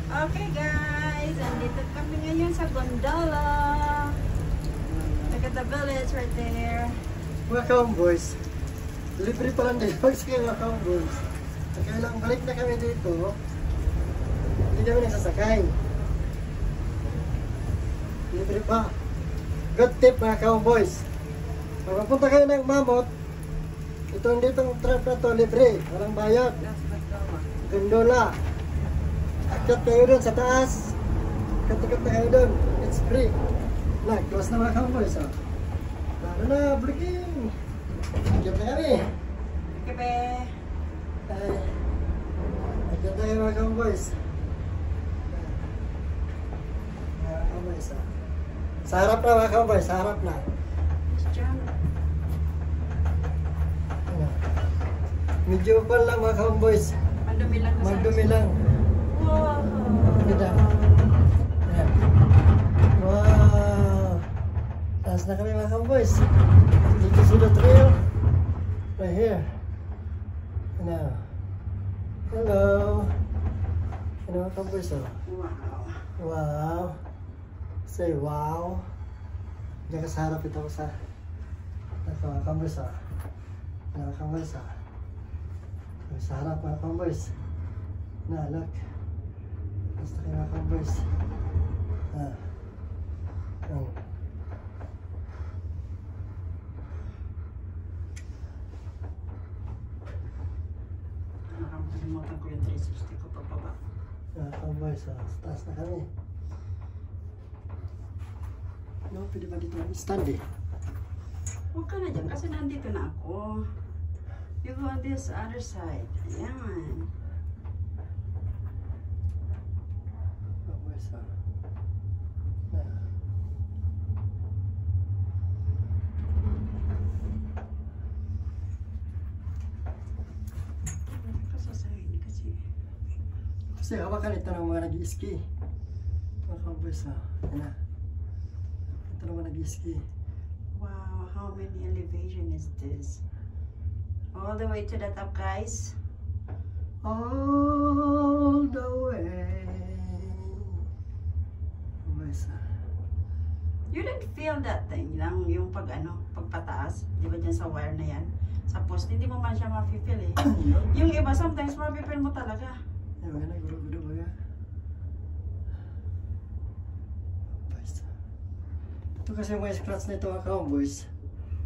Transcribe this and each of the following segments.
Okay guys, andito kami ngayon sa gondola. Look at the village right there. Welcome boys. Libre pa lang din. Welcome boys. Kaya lang balik na kami dito. Hindi kami nagsasakay. Libre pa. Good tip mga cowboys. Pag mapunta kayo ng Mammoth, itong ditong trip na to libre. Walang bayad. Gondola. Akyat kayo dun sa taas. Akyat na kayo dun. It's free. Close na mga cowboys. Lalo na, breaking. Akyat na kami. Kebe. Akyat na kayo mga cowboys. Sa harap na mga cowboys, sa harap na. Medyo pa lang mga cowboys. Mandumi lang. Mandumi lang. Wow. Ganda. Ayan. Wow. Taas na kami mga cowboys. Did you see the trail? Right here. Now. Hello. Ano mga cowboys oh? Wow. Wow. Say wow. Diyan ka sa harap ito ko sa mga cowboys oh. Mga cowboys oh. Sa harap mga cowboys. Na, look. Basta kayo mga cowboys. Nakakalimutan ko yung 360 ko pababa. Mga cowboys, sa taas na kami. No, pwede ba dito stand eh? Huwag ka na dyan kasi nandito na ako. You go on this other side. Ayan. Cowboys, kasi hawakan ito ng mga nag-i-ski. Mga cowboys, yan na. Ito ng mga nag-i-ski. Wow, how many elevation is this? All the way to the top, guys. All the way. Cowboys, You didn't feel that thing lang, yung pagpataas. Di ba dyan sa wire na yan? Sa post, hindi mo man siya ma-feel eh. Yung iba, sometimes ma-feel mo talaga. Ay, maganda, guro-guro ba yan? Ito kasi yung mga scratch na ito mga cowboys.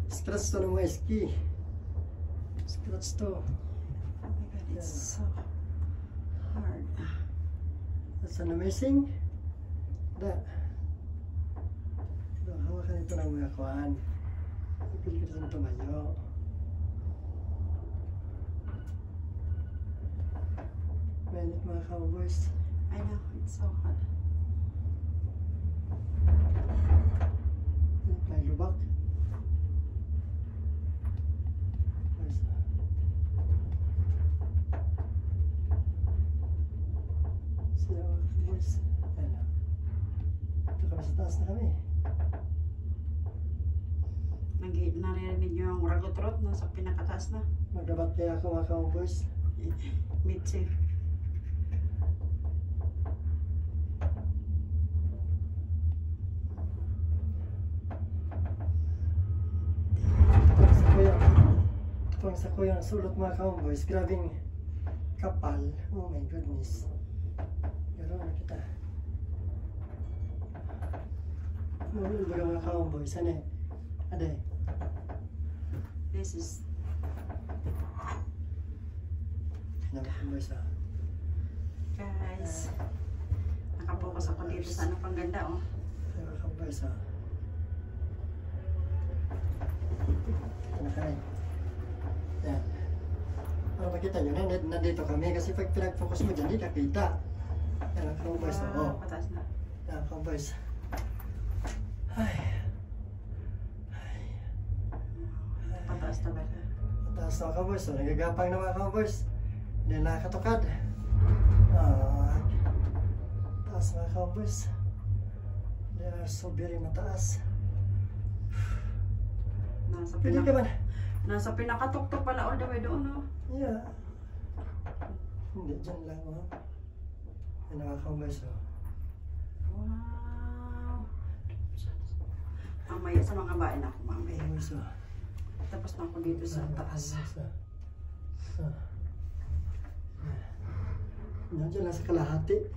Scratch to ng mga ski. Scratch to. Oh my God, it's so hard. That's an amazing. Hawakan ito ng mga kuhaan. Ipili kita sa tumayo. Mainit mga cowboys. I know, it's so hot. May lubak. Sila mga cowboys. Ayan na. Ito kami sa taas na kami. Naririnig nyo yung ragotrot nasa pinakataas na. Magdabat kaya ako mga cowboys. Me too. Itong sa kuya ang sulot mga cowboys. Grabing kapal. Oh my goodness. Garo na kita. Mahulog ba mga cowboys? Ano eh? Aday. This is... Ano cowboys ah? Guys, nakapokus ako dito sa ano pang ganda oh. Ano cowboys ah? Ito na kami. Yan. Para makita nyo, nandito kami kasi pag pinag-focus mo dyan, di ka kita. Yan ang cowboys ah. Oh. Pataas na. Yan cowboys. Ay. Pataas talaga. Taas na mga cowboys, so nagagapang na mga cowboys. Hindi nakatukad. Taas mga cowboys. They are so very mataas. Pwede ka man. Nasa pinakatuktok pala all the way doon, no? Yeah. Hindi, dyan lang, oh. Yan mga ka-boys. Oh. Wow. Mamaya sa mga bahay na ako mamaya. Ka-boys. Oh. Tapos na ako dito sa taas. Yan dyan lang sa kalahati.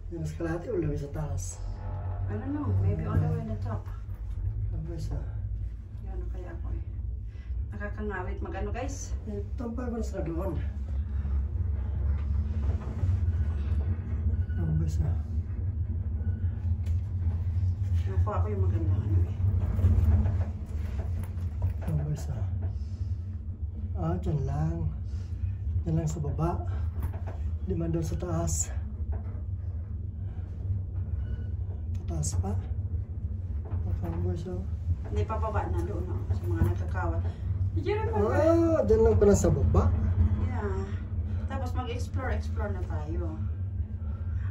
Yan sa kalahati o labi sa taas. I don't know, maybe all the way in the top. Ka-boys. Yan kaya ako eh. Nakakangawit magano guys. Tampay ba sa doon? Ka-boys. Nakuha ako yung magandang ano eh. Ka-boys. Dyan lang. Dyan lang sa baba. Di man doon sa taas. Taas pa. Ka-boys. Hindi pa baba na doon no? Sa mga nagkakawat. Did you remember? Dyan lang pala sa baba. Yeah. Tapos mag-explore na tayo.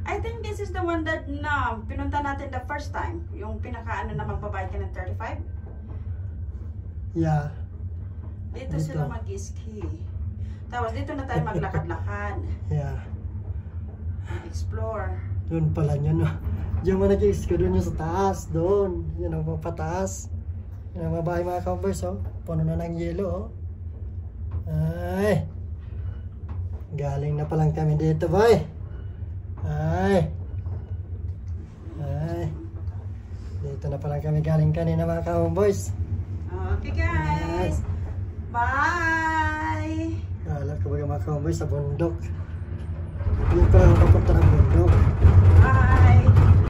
I think this is the one that na pinunta natin the first time. Yung pinakaano na magbabayad ka ng 35. Yeah. Dito sila mag-ski. Tapos dito na tayo maglakad-lakad. Yeah. Explore. Doon pala yun. Diyan mo nag-i-ski doon yung sa taas. Doon. Yan ang mga pataas. Yan ang mga bahay mga covers. Oh. Puno na ng yelo. Oh. Ay. Galing na palang kami dito boy. Ay. Ay. Dito na palang kami galing kanina mga cowboys. Okay guys. Bye! Kala ko ba mga cowboys sa bundok. Hindi pa lang papunta ng bundok.